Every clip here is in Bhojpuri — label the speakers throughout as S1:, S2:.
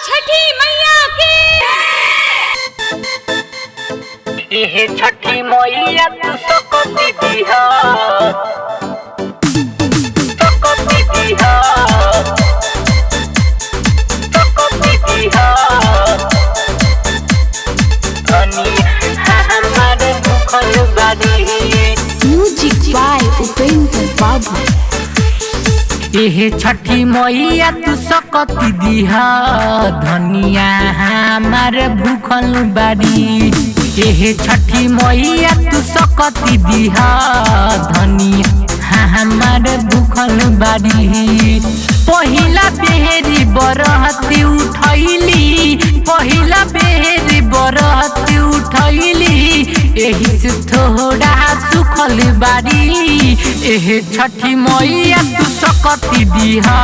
S1: छठी मैया की।
S2: ये छठी मैया तू सकती दिहा, सकती दिहा, सकती दिहा। धनी हमारे भूखल बाड़ी।
S3: म्यूजिक बाय उपेंद्र बाबू।
S2: ये छठी मैया तू सकती दिहा, धनिया हमारे भूखल बाड़ी। ये छठी मैया तू सकती दिहा, धनिया हमारे भूखल बाड़ी। पहिला बेरी बरहती उठैली, पहिला बेरी बरहती उठैली, एही से थोड़ा सुखल बाड़ी। एहे छठी मैया तू सकती दिहा,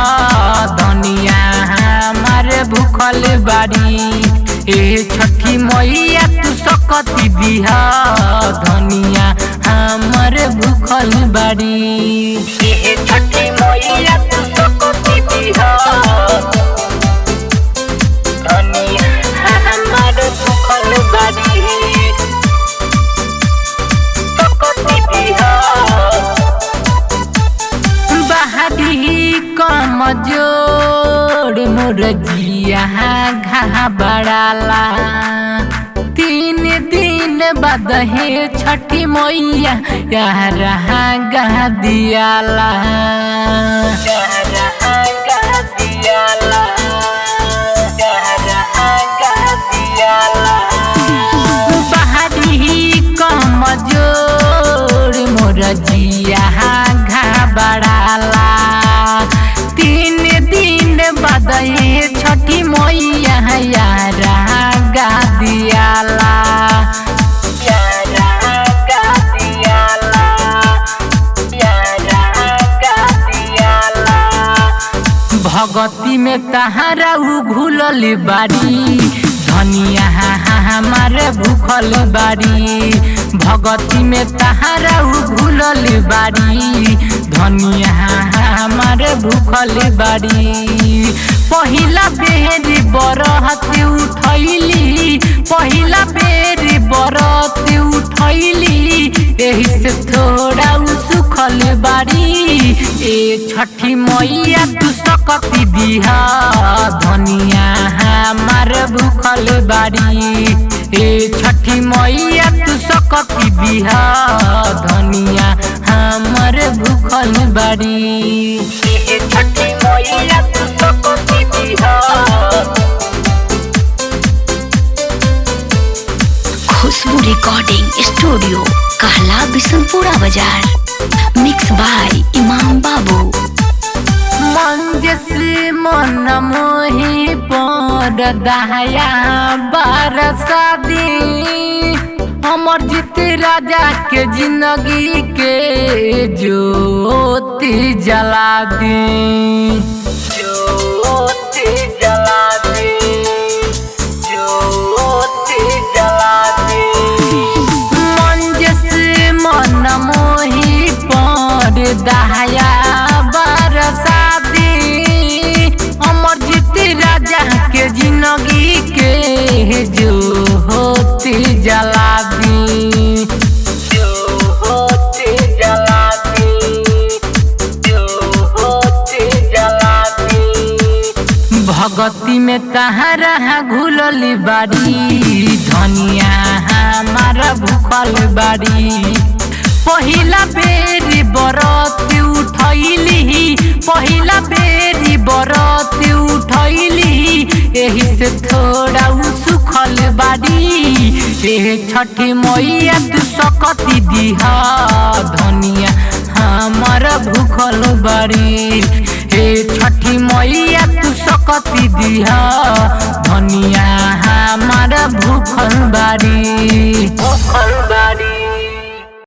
S2: धनिया हमारे भूखल बाड़ी। ए छठी मैया तू सकती दिहा, धनिया हमारे भूखल बाड़ी। ए छठी मैया तू सकती दिहा, धनिया हमारे भूखल बाड़ी। सकती दिहा बहादी कमजोर मोर जिया घबराला। 3 दिन बाद हे छठी मैया यहाँ गा दियाला, बहादी कमजोर मोर जिया घबराला। 3 दिन बाद ये छठी मैया यहाँ गा दियाला, भगती में तहारा घुलल बाड़ी। धनिया हमारे भूखल बाड़ी, भगती में तहारा घुलल बाड़ी। धनिया हमारे भूखल बाड़ी। पहिला बेरी बरहती उठैली, पहिला बेरी बरहती उठैली, एही से थोड़ा सुखल बाड़ी। ए छठी मैया तू सकती दिहा, धनिया हमारे भूखल बाड़ी। ए छठी मैया तू सकती दिहा, धनिया हमारे भूखल बाड़ी। ए छठी मैया तू सकती दिहा।
S3: खुशबू रिकॉर्डिंग स्टूडियो कहला बिशनपुरा बाजार। मिक्स बाय इमाम बाबू।
S2: मंजस मन मोही पर दहया बरसा दी। अमर जीत राजा के जिंदगी के ज्योति जला दी, ज्योति जला दी, ज्योति जला दी। मंजस मन मोही पर दहया बरसा दी। अमर जीत राजा के जिंदगी के ज्योति जला दी, ज्योति जला दी, ज्योति जला दी। भगती में तहारा घुलल बाड़ी, धनिया हमारा भूखल बाड़ी। पहिला बेरी बरती उठैली, पहिला बेरी बरती उठैली, एही से थोड़ा सुखल बाड़ी। ए छठी मैया तू सकती दिहा, धनिया हमारा भूखल बाड़ी। ए छठी मैया तू सकती दिहा, धनिया हमारा भूखल बाड़ी, भूखल बाड़ी।